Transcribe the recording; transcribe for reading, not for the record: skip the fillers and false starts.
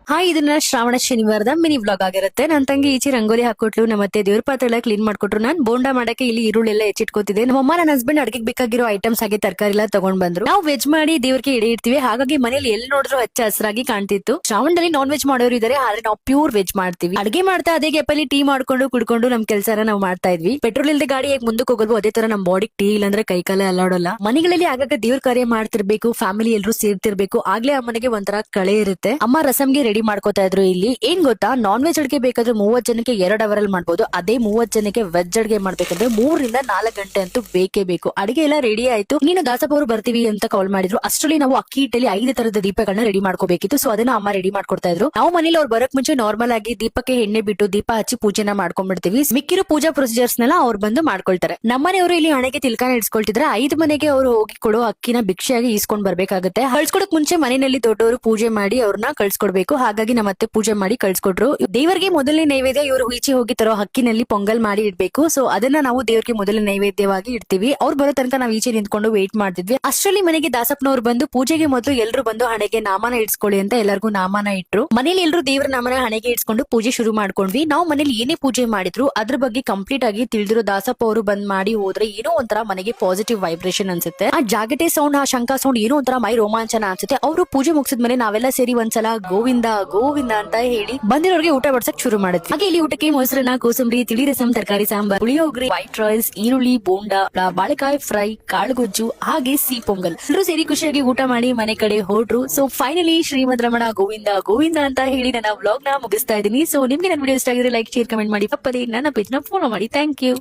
Hi, ಇದನ್ನ Shravana ಶನಿವಾರದ mini vlog ಆಗಿರುತ್ತೆ. ನನ್ ತಂಗಿ ಈಚೆ ರಂಗೋಲಿ ಹಾಕೊಟ್ಲು, ನಮ್ಮತ್ತೆ ದೇವ್ರ ಪಾತ್ರೆ ಎಲ್ಲ ಕ್ಲೀನ್ ಮಾಡ್ಕೊಟ್ರು. ನಾನ್ ಬೋಂಡಾ ಮಾಡಕ್ಕೆ ಇಲ್ಲಿ ಈರುಳ್ಳೆಲ್ಲ ಹೆಚ್ಚಿಟ್ಕೋತಿದ್ದೆ. ನಮ್ಮಮ್ಮ ನನ್ನ ಹಸ್ಬೆಂಡ್ ಅಡ್ಗೆಗೆ ಬೇಕಾಗಿರೋ ಐಟಮ್ಸ್ ಹಾಗೆ ತರಕಾರಿ ಎಲ್ಲ ತಗೊಂಡ್ ಬಂದ್ರು. ನಾವು ವೆಜ್ ಮಾಡಿ ದೇವ್ರಿಗೆ ಎಡೆ ಇಡ್ತೀವಿ, ಹಾಗಾಗಿ ಮನೇಲಿ ಎಲ್ಲಿ ನೋಡಿದ್ರು ಹಚ್ಚ ಹಸಿರಾಗಿ ಕಾಣ್ತಿತ್ತು. ಶ್ರಾವಣದಲ್ಲಿ ನಾನ್ ವೆಜ್ ಮಾಡೋರು ಇದಾರೆ, ಆದ್ರೆ ನಾವು ಪ್ಯೂರ್ ವೆಜ್ ಮಾಡ್ತೀವಿ. ಅಡ್ಗೆ ಮಾಡ್ತಾ ಅದೇ ಗ್ಯಾಪಲ್ಲಿ ಟೀ ಮಾಡ್ಕೊಂಡು ಕುಡ್ಕೊಂಡು ನಮ್ ಕೆಲಸನ ನಾವು ಮಾಡ್ತಾ ಇದ್ವಿ. ಪೆಟ್ರೋಲ್ ಇಲ್ಲದೆ ಗಾಡಿ ಹೇಗೆ ಮುಂದಕ್ಕೆ ಹೋಗಲ್ವೋ ಅದೇ ತರ ನಮ್ ಬಾಡಿ ಟೀ ಇಲ್ಲಾಂದ್ರೆ ಕೈ ಕಾಲ ಅಲ್ಲಾಡೋಲ್ಲ. ಮನೆಗಳಲ್ಲಿ ಆಗಾಗ ದೇವ್ರ ಕಾರ್ಯ ಮಾಡ್ತಿರ್ಬೇಕು, ಫ್ಯಾಮಿಲಿ ಎಲ್ರು ಸೇರ್ತಿರ್ಬೇಕು, ಆಗ್ಲೇ ಆ ಮನೆಗೆ ಒಂಥರ ಕಳೆ ಇರುತ್ತೆ. ಅಮ್ಮ ರಸಂಗೆ ರೆಡಿ ಮಾಡ್ಕೋತಾ ಇದ್ರು. ಇಲ್ಲಿ ಏನ್ ಗೊತ್ತಾ, ನಾನ್ ವೆಜ್ ಅಡ್ಗೆ ಬೇಕಾದ್ರೆ 30 ಜನಕ್ಕೆ 2 ಅವರಲ್ಲಿ ಮಾಡ್ಬೋದು. ಅದೇ 30 ಜನಕ್ಕೆ ವೆಜ್ ಅಡ್ಗೆ ಮಾಡ್ಬೇಕಂದ್ರೆ 3 ರಿಂದ 4 ಗಂಟೆ ಅಂತೂ ಬೇಕೇ ಬೇಕು. ಅಡಿಗೆ ಎಲ್ಲ ರೆಡಿ ಆಯ್ತು. ನೀನು ದಾಸಪ್ಪ ಅವರು ಬರ್ತೀವಿ ಅಂತ ಕಾಲ್ ಮಾಡಿದ್ರು. ಅಷ್ಟರಲ್ಲಿ ನಾವು ಅಕ್ಕಿ ಹಿಟ್ಟಲ್ಲಿ 5 ತರದ ದೀಪಗಳನ್ನ ರೆಡಿ ಮಾಡ್ಕೋಬೇಕಿತ್ತು. ಸೊ ಅದನ್ನ ಅಮ್ಮ ರೆಡಿ ಮಾಡ್ಕೊಡ್ತಾ ಇದ್ರು. ನಾವು ಮನೇಲಿ ಅವ್ರು ಬರಕ್ ಮುಂಚೆ ನಾರ್ಮಲ್ ಆಗಿ ದೀಪಕ್ಕೆ ಎಣ್ಣೆ ಬಿಟ್ಟು ದೀಪ ಹಚ್ಚಿ ಪೂಜೆನ ಮಾಡ್ಕೊಂಡ್ಬಿಡ್ತೀವಿ. ಮಿಕ್ಕಿರೋ ಪೂಜಾ ಪ್ರೊಸೀಜರ್ಸ್ ನೆಲ್ಲ ಅವ್ರು ಬಂದು ಮಾಡ್ಕೊಳ್ತಾರೆ. ನಮ್ಮನೆಯವರು ಇಲ್ಲಿ ಹಣೆಗೆ ತಿಲ್ಕಾನ ಇಡ್ಸ್ಕೊಳ್ತಿದ್ರೆ 5 ಮನೆಗೆ ಅವರು ಹೋಗಿ ಕೊಡೋ ಅಕ್ಕಿನ ಭಿಕ್ಷೆಯಾಗಿ ಇಸ್ಕೊಂಡ್ ಬರ್ಬೇಕಾಗುತ್ತೆ. ಕಳ್ಸ್ಕೊಡಕ್ ಮುಂಚೆ ಮನೆಯಲ್ಲಿ ದೊಡ್ಡವರು ಪೂಜೆ ಮಾಡಿ ಅವ್ರನ್ನ ಕಳ್ಸ್ಕೊಡ್ಬೇಕು. ಹಾಗಾಗಿ ನಮ್ಮತ್ತೆ ಪೂಜೆ ಮಾಡಿ ಕಳ್ಸ್ಕೊಟ್ರು. ದೇವರಿಗೆ ಮೊದಲನೇ ನೈವೇದ್ಯ ಇವರು ಈಚೆ ಹೋಗಿ ತರೋ ಹಕ್ಕಿನಲ್ಲಿ ಪೊಂಗಲ್ ಮಾಡಿ ಇಡ್ಬೇಕು. ಸೊ ಅದನ್ನ ನಾವು ದೇವರಿಗೆ ಮೊದಲನೇ ನೈವೇದ್ಯವಾಗಿ ಇಡ್ತೀವಿ. ಅವ್ರು ಬರೋ ತನಕ ನಾವು ಈಚೆ ನಿಂತ್ಕೊಂಡು ವೇಟ್ ಮಾಡ್ತಿದ್ವಿ. ಅಷ್ಟರಲ್ಲಿ ಮನೆಗೆ ದಾಸಪ್ಪನವ್ರು ಬಂದು ಪೂಜೆಗೆ ಮೊದಲು ಎಲ್ರು ಬಂದು ಹಣೆಗೆ ನಾಮನ ಇಡ್ಸ್ಕೊಳ್ಳಿ ಅಂತ ಎಲ್ಲರಿಗೂ ನಾಮನ ಇಟ್ರು. ಮನೇಲಿ ಎಲ್ರು ದೇವರ ನಾಮನ ಹಣೆಗೆ ಇಡ್ಸ್ಕೊಂಡು ಪೂಜೆ ಶುರು ಮಾಡ್ಕೊಂಡ್ವಿ. ನಾವು ಮನೇಲಿ ಏನೇ ಪೂಜೆ ಮಾಡಿದ್ರು ಅದ್ರ ಬಗ್ಗೆ ಕಂಪ್ಲೀಟ್ ಆಗಿ ತಿಳಿದಿರೋ ದಾಸಪ್ಪ ಅವರು ಬಂದ್ ಮಾಡಿ ಹೋದ್ರೆ ಏನೋ ಒಂಥರ ಮನೆಗೆ ಪಾಸಿಟಿವ್ ವೈಬ್ರೇಷನ್ ಅನ್ಸುತ್ತೆ. ಆ ಜಾಗಟೆ ಸೌಂಡ್, ಆ ಶಂಕ ಸೌಂಡ್ ಏನೋ ಒಂಥರ ಮೈ ರೋಮಾಂಚನ ಅನ್ಸುತ್ತೆ. ಅವರು ಪೂಜೆ ಮುಗಿಸಿದ್ಮೇಲೆ ನಾವೆಲ್ಲ ಸೇರಿ ಒಂದ್ಸಲ ಗೋವಿಂದ ಗೋವಿಂದ ಅಂತ ಹೇಳಿ ಬಂದಿರೋರಿಗೆ ಊಟ ಬಡ್ಸಕ್ ಶುರು ಮಾಡುತ್ತೆ. ಹಾಗೆ ಇಲ್ಲಿ ಊಟಕ್ಕೆ ಮೊಸರನ್ನ, ಕೋಸಂಬರಿ, ತಿಳಿ ರಸಂ, ತರಕಾರಿ ಸಾಂಬಾರ್, ಪುಳಿಯೋಗರೆ, ವೈಟ್ ರೈಸ್, ಈರುಳ್ಳಿ, ಬೋಂಡಾ, ಬಾಳೆಕಾಯಿ ಫ್ರೈ, ಕಾಳುಗೊಜ್ಜು, ಹಾಗೆ ಸಿಹಿ ಪೊಂಗಲ್. ಎಲ್ಲರೂ ಸೇರಿ ಖುಷಿಯಾಗಿ ಊಟ ಮಾಡಿ ಮನೆ ಕಡೆ ಹೊರಟ್ರು. ಸೊ ಫೈನಲಿ ಶ್ರೀಮದ್ ರಮಣ ಗೋವಿಂದ ಗೋವಿಂದ ಅಂತ ಹೇಳಿ ನನ್ನ ವ್ಲಾಗ್ ನ ಮುಗಿಸ್ತಾ ಇದ್ದೀನಿ. ಸೊ ನಿಮ್ಗೆ ನನ್ನ ವಿಡಿಯೋ ಇಷ್ಟ ಆಗಿದ್ರೆ ಲೈಕ್, ಶೇರ್, ಕಮೆಂಟ್ ಮಾಡಿ. ತಪ್ಪದೆ ನನ್ನ ಪೇಜ್ ನ ಫಾಲೋ ಮಾಡಿ. Thank you.